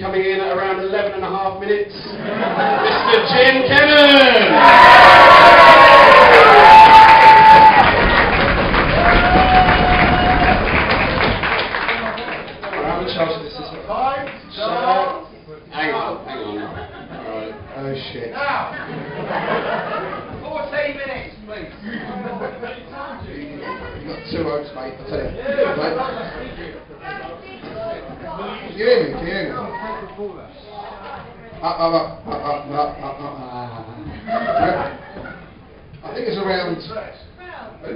coming in at around 11 and a half minutes, Mr. Jim Kennan. Hang on. Alright. Oh shit. Now, 14 minutes, please. You've got 2 votes, mate, I'll tell you. Right? Can you hear me? Up. I think it's around... Who?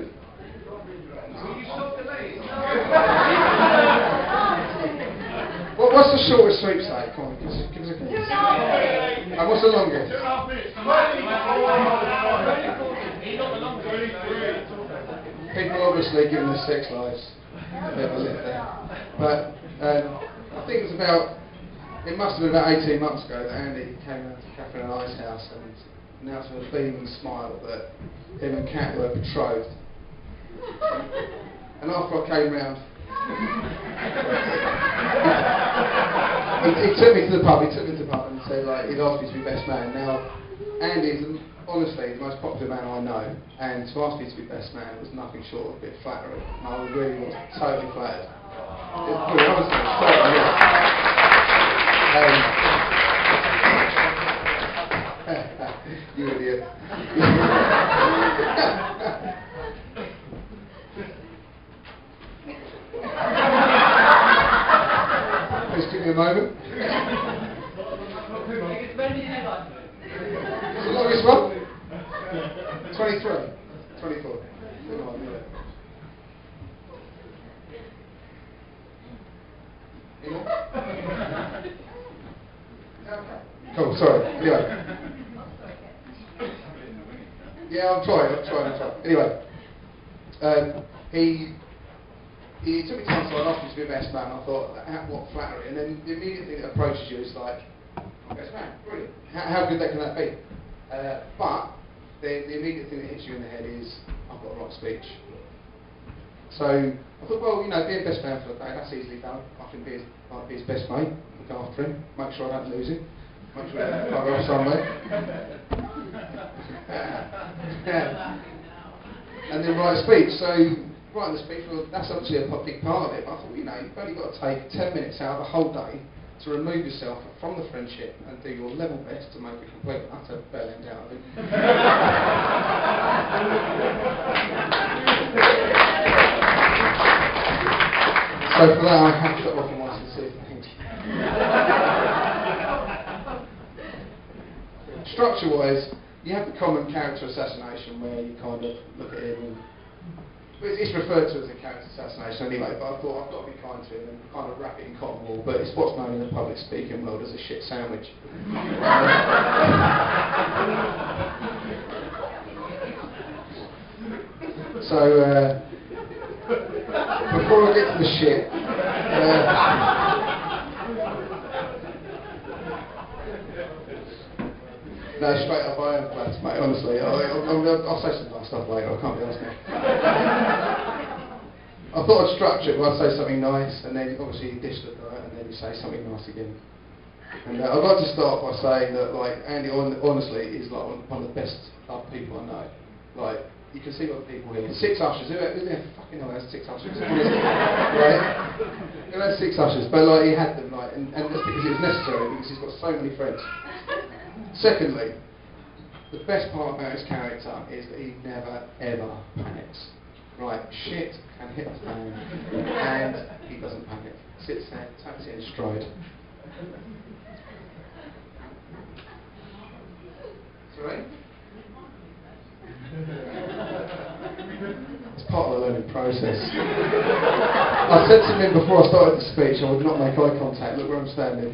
What's the shortest sweepstake? Come on, give us a guess. And what's the longest? 2.5 minutes. People obviously giving us 6 lives. A bit of a lift there. But I think it must have been about 18 months ago that Andy came round to Catherine and I's house and announced with a beaming smile that him and Kat were betrothed. And after I came round, he took me to the pub and said, like, he'd asked me to be best man. Now, Andy is honestly the most popular man I know, and to ask me to be best man was nothing short of a bit flattering. And I really was totally flattered. You idiot. Just give me a moment. It's the longest one? 23. 24. Cool, sorry. Anyway. Yeah, I'm trying. Anyway. He took me to one side and asked me to be best man. I thought, what flattery. And then the immediate thing that approaches you is like, I'm best man, brilliant. How good can that be? But the immediate thing that hits you in the head is, I've got to write a speech. So I thought, well, being best man for the day, that's easily done. I can be his best mate, look after him, make sure I don't lose him, make sure I don't bugger off somewhere. And then write a speech. So writing the speech, well, that's obviously a big part of it. But I thought, you've only got to take 10 minutes out of the whole day to remove yourself from the friendship and do your level best to make a complete and utter bell end out of it. So for that, I have to offer my sincere thanks. Structure-wise, you have the common character assassination where you kind of look at him and... It's referred to as a character assassination anyway, but I thought I've got to be kind to him and kind of wrap it in cotton wool, but it's what's known in the public speaking world as a shit sandwich. So, before I get to the shit, no, straight up, I am glad, mate, honestly. I'll say some nice stuff later, I can't be honest now. I thought I'd structure it where I'd say something nice, and then obviously you dish the dirt, and then you say something nice again. And I'd like to start by saying that, like, Andy honestly is like one of the best loved people I know. Like, you can see what the people here. 6 ushers, who there fucking hell has 6 ushers? Right? Who has 6 ushers? But like, he had them, like, and that's because it was necessary, because he's got so many friends. Secondly, the best part about his character is that he never ever panics. Right, shit can hit the fan, and he doesn't panic. Sits there, takes it in stride. Sorry? It's part of the learning process. I said to him before I started the speech, I would not make eye contact. Look where I'm standing.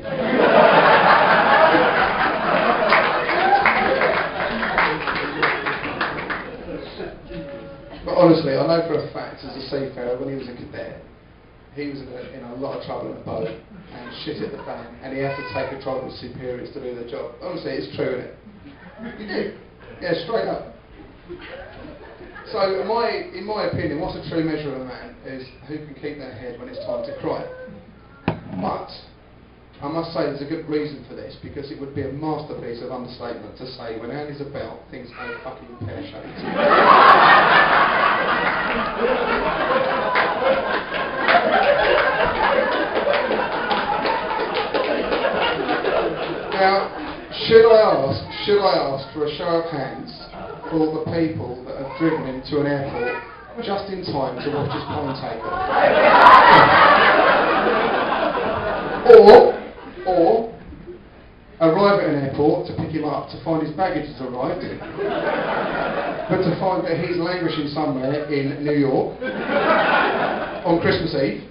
But honestly, I know for a fact, as a seafarer, when he was a cadet, he was in a lot of trouble in a boat, and shit hit the fan, and he had to take control of his superiors to do their job. Honestly, it's true, isn't it? You do. Yeah, straight up. So, in my opinion, what's a true measure of a man is who can keep their head when it's time to cry. But I must say there's a good reason for this, because it would be a masterpiece of understatement to say when Andy's about, things go fucking pear-shaped. Now, should I ask for a show of hands for all the people that have driven him to an airport just in time to watch his plane take off? Or arrive at an airport to pick him up to find his baggage has arrived, but to find that he's languishing somewhere in New York on Christmas Eve.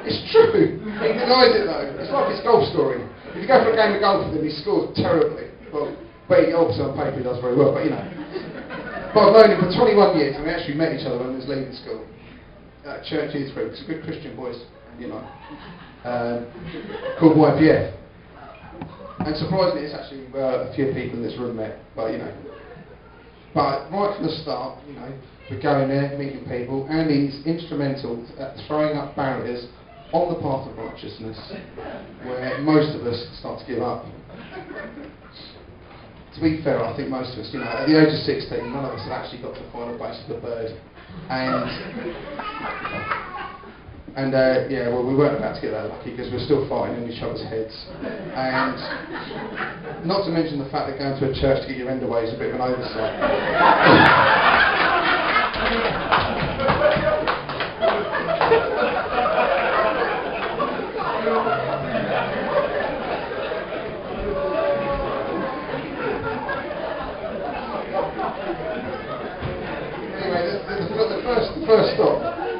It's true. He denies it though. It's like his golf story. If you go for a game of golf with him, he scores terribly. Well, but he obviously on paper he does very well, but you know. But I've known him for 21 years and we actually met each other when he was leaving school. At Church Youth Group. It's a good Christian boys, you know. Called YPF. And surprisingly, it's actually a few people in this room met, but you know. But right from the start, you know, we're going there, meeting people, and he's instrumental at throwing up barriers on the path of righteousness, where most of us start to give up. To be fair, I think most of us, you know, at the age of 16, none of us had actually got to the final base of the bird. And yeah, well, we weren't about to get that lucky because we're still fighting in each other's heads. And not to mention the fact that going to a church to get your end away is a bit of an oversight.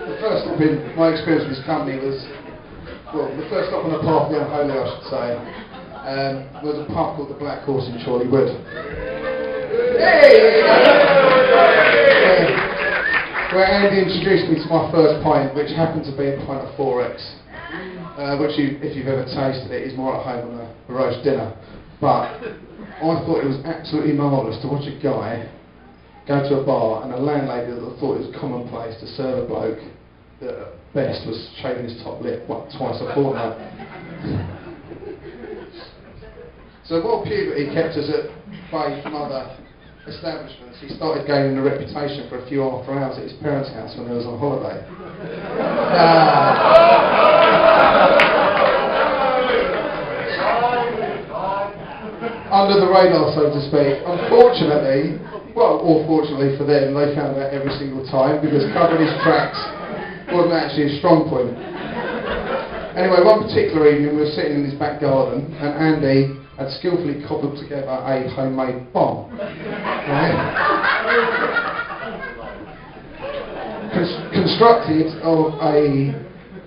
The first stop in my experience with this company was, well, the first stop on the path of the unholy, I should say, was a pub called the Black Horse in Chorleywood. Hey! Where Andy introduced me to my first pint, which happened to be a pint of 4X, which, if you've ever tasted it, is more at home on a roast dinner. But I thought it was absolutely marvellous to watch a guy go to a bar and a landlady that thought it was commonplace to serve a bloke that at best was shaving his top lip twice a fortnight. So while puberty kept us at bay from other establishments, he started gaining a reputation for a few after hours at his parents' house when he was on holiday. Under the radar, so to speak. Unfortunately, well, or fortunately for them, they found out every single time because covering his tracks wasn't actually a strong point. Anyway, one particular evening we were sitting in his back garden and Andy had skillfully cobbled together a homemade bomb. Right? Constructed of a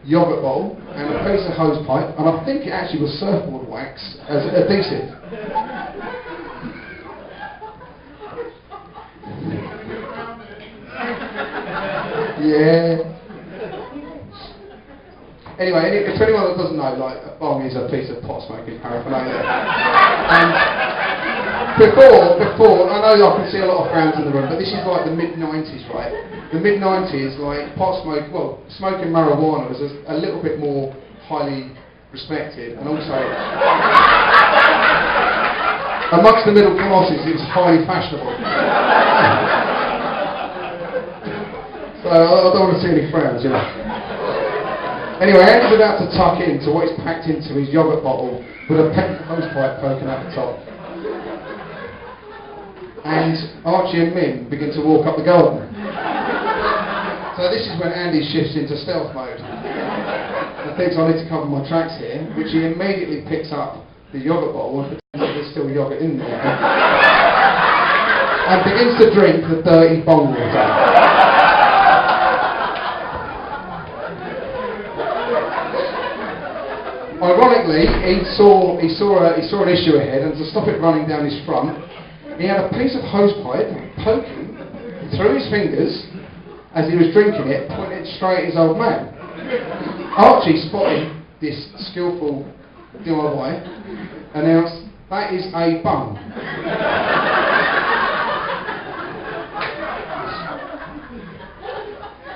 yoghurt bowl and a piece of hose pipe, and I think it actually was surfboard wax as adhesive. Yeah. Anyway, if anyone that doesn't know, like, a bong is a piece of pot smoking paraphernalia. And before, I know I can see a lot of frowns in the room, but this is like the mid-90s, right? The mid-90s, like, smoking marijuana was a little bit more highly respected, and also amongst the middle classes, it was highly fashionable. So I don't want to see any frowns, you know. Anyway, Andy's about to tuck into what he's packed into his yoghurt bottle with a pent hose pipe poking out the top. And Archie and Min begin to walk up the garden. So this is when Andy shifts into stealth mode. And thinks I need to cover my tracks here, which he immediately picks up the yoghurt bottle and pretends that there's still yoghurt in there. And begins to drink the dirty bong water. Ironically, he saw an issue ahead, and to stop it running down his front, he had a piece of hose pipe poking through his fingers as he was drinking it, pointed straight at his old man. Archie, spotting this skillful DIY, announced, "That is a bung."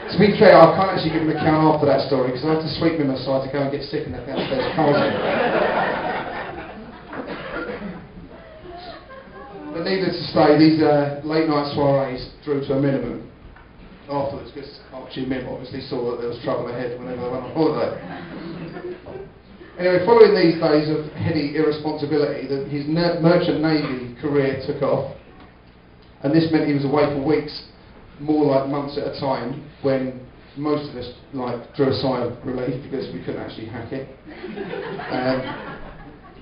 To be fair, I can't actually give an account after that story because I had to sweep him aside to go and get sick in that downstairs closet. But needless to say, these late night soirees drew to a minimum afterwards because Archie and Mim obviously saw that there was trouble ahead whenever they went on holiday. Anyway, following these days of heady irresponsibility, his merchant navy career took off, and this meant he was away for weeks, more like months at a time, when most of us drew a sigh of relief because we couldn't actually hack it.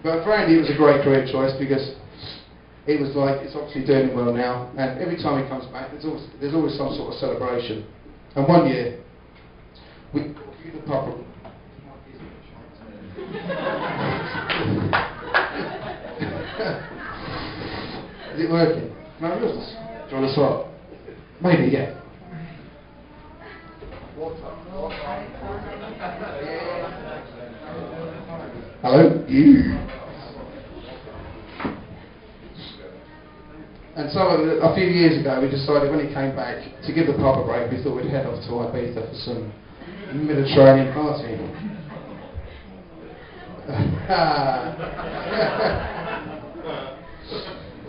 But for Andy, it was a great career choice because it was it's obviously doing well now, and every time he comes back, there's always some sort of celebration. And one year, we the pub. Is it working? No, it isn't. Do you want to swap? Maybe, yeah. Hello, you. And so a few years ago we decided when he came back to give the pub a break, we thought we'd head off to Ibiza for some Mediterranean partying.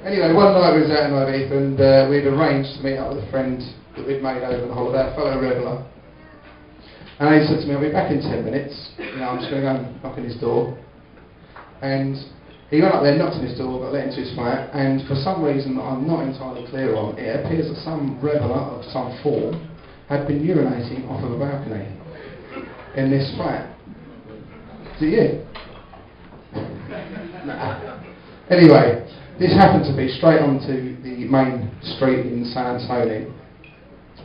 Anyway, one night we was out in Ibiza and we'd arranged to meet up with a friend that we'd made over the holiday, a fellow reveller. And he said to me, I'll be back in 10 minutes, I'm just going to go and knock on his door. And he went up there, knocked on his door, got let into his flat, and for some reason that I'm not entirely clear on, it appears that some reveller of some form had been urinating off of a balcony in this flat. Is it you? Nah. Anyway, this happened to be straight onto the main street in San Antonio,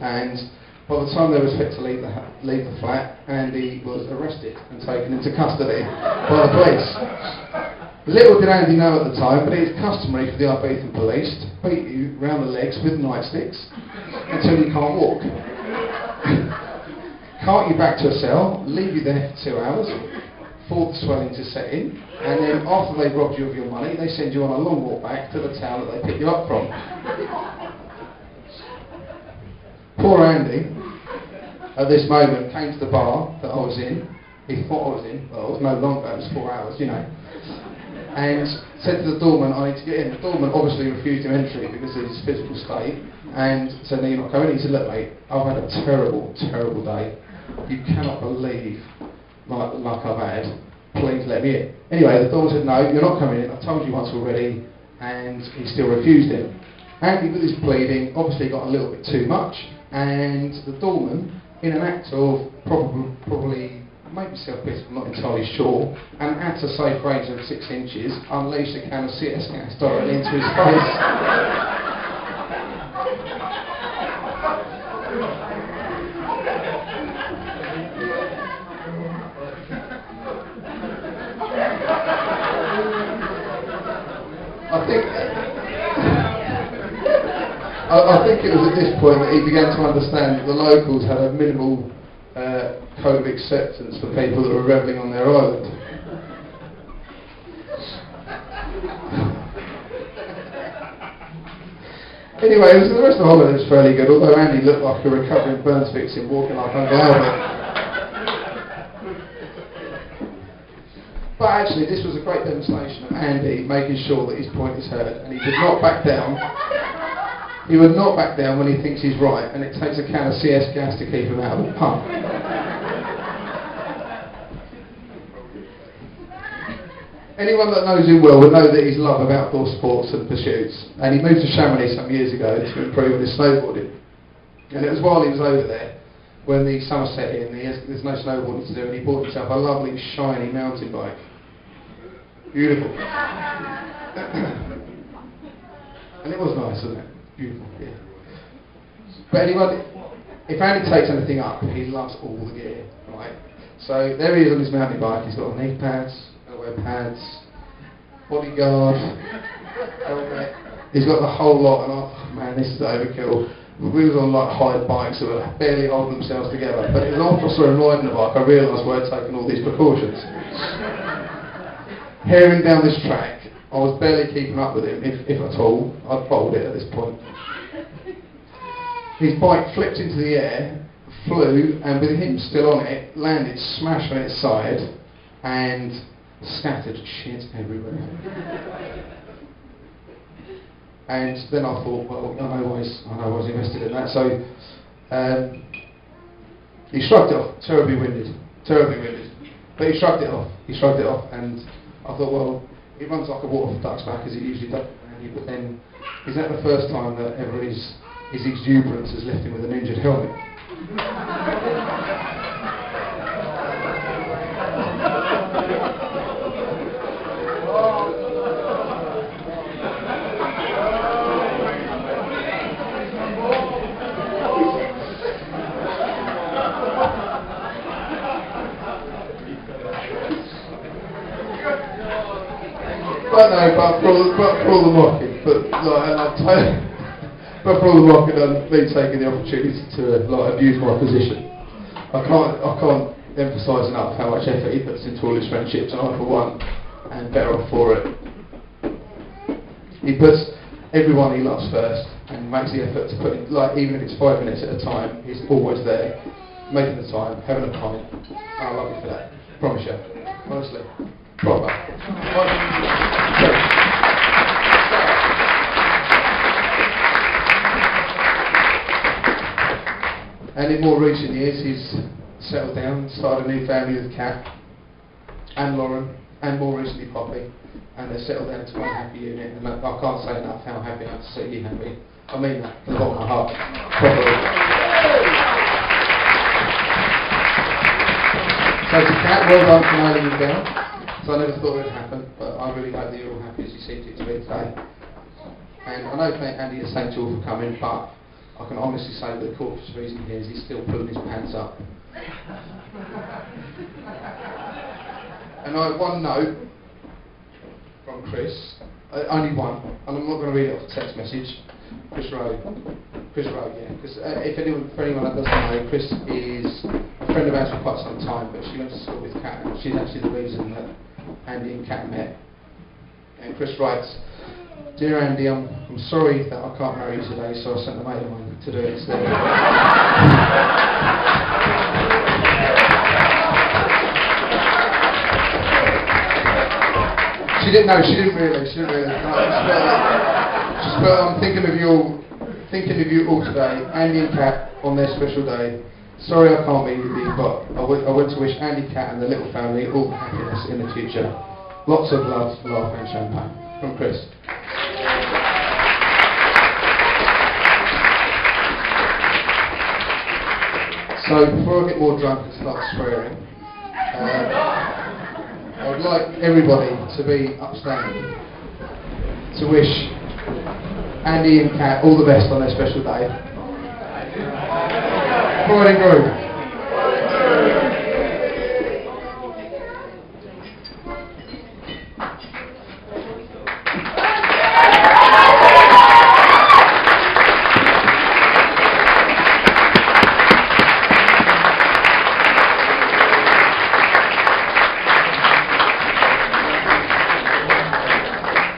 and by the time they was fit to leave the flat, Andy was arrested and taken into custody by the police. Little did Andy know at the time, but it is customary for the Ibiza police to beat you round the legs with nightsticks until you can't walk. Cart you back to a cell, leave you there for 2 hours, for the swelling to set in, and then after they've robbed you of your money, they send you on a long walk back to the town that they picked you up from. Poor Andy, at this moment, came to the bar that I was in. He thought I was in, well, it was no longer, it was 4 hours, and said to the doorman, I need to get in. The doorman obviously refused him entry because of his physical state, and said, no, you're not coming. He said, look mate, I've had a terrible, terrible day. You cannot believe the luck I've had. Please let me in. Anyway, the doorman said, no, you're not coming in. I've told you once already, and he still refused him. Andy, with his pleading, obviously got a little bit too much, and the doorman, in an act of probably maybe self-pity, I'm not entirely sure, and at a safe range of 6 inches, unleashed a can of CS gas directly into his face. I think it was at this point that he began to understand that the locals had a minimal code of acceptance for people that were revelling on their island. Anyway, the rest of the holiday was fairly good, although Andy looked like a recovering burns victim walking like Uncle Albert. But actually, this was a great demonstration of Andy making sure that his point is heard, and he did not back down. He would not back down when he thinks he's right, and it takes a can of CS gas to keep him out of the pub. Anyone that knows him well would know that his love of outdoor sports and pursuits, and he moved to Chamonix some years ago to improve on his snowboarding. And it was while he was over there, when the summer set in, there's no snowboarding to do, and he bought himself a lovely, shiny mountain bike. Beautiful. And it was nice, wasn't it? Beautiful, yeah. But anyway, if Andy takes anything up, he loves all the gear, right? So there he is on his mountain bike. He's got knee pads, elbow pads, bodyguard, helmet. He's got the whole lot, and oh man, this is overkill. We was on hired bikes that were barely holding themselves together. But it was after I saw him riding the bike, I realised why I'd taken all these precautions. Hearing down this track, I was barely keeping up with him, if at all. I'd bowled it at this point. His bike flipped into the air, flew, and with him still on it, landed smash on its side, and scattered shit everywhere. And then I thought, well, I know I was invested in that, so he shrugged it off, terribly winded. But he shrugged it off, and I thought, well, it runs like a water duck's back, as it usually does, but then, is that the first time that ever his exuberance has left him with an injured helmet? But for all the mocking, but for all the mocking, I've been taking the opportunity to abuse my position. I can't emphasise enough how much effort he puts into all his friendships, and I for one am better off for it. He puts everyone he loves first, and makes the effort to put in, even if it's 5 minutes at a time, he's always there, making the time, having a pint. I love you for that. Promise you, honestly. Proper. And in more recent years, he's settled down, started a new family with Kat and Lauren, and more recently Poppy, and they've settled down to one happy unit. And I can't say enough how happy I am to see you happy. I mean that from the bottom of my heart. Properly. So to Kat, well done for nailing him down. So I never thought it would happen, but I really hope that you're all happy as you seem to be today. And I know Andy has thanked you all for coming, but I can honestly say that the corporate reason here is he's still pulling his pants up. And I have one note from Chris, only one, and I'm not going to read it off the text message. Chris Rowe, yeah. Because for anyone that doesn't know, Chris is a friend of ours for quite some time, but she went to school with Kat, and she's actually the reason that Andy and Kat met. And Chris writes, "Dear Andy, I'm sorry that I can't marry you today, so I sent a mate of mine to do it instead." She didn't really. Just put, I'm thinking of you all today, Andy and Kat, on their special day. Sorry I can't be with you, but I want to wish Andy, Kat and the little family all happiness in the future. Lots of love, and champagne. From Chris. So before I get more drunk and start swearing, I would like everybody to be upstanding, to wish Andy and Kat all the best on their special day. Bride and groom.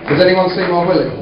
Does anyone see my willy?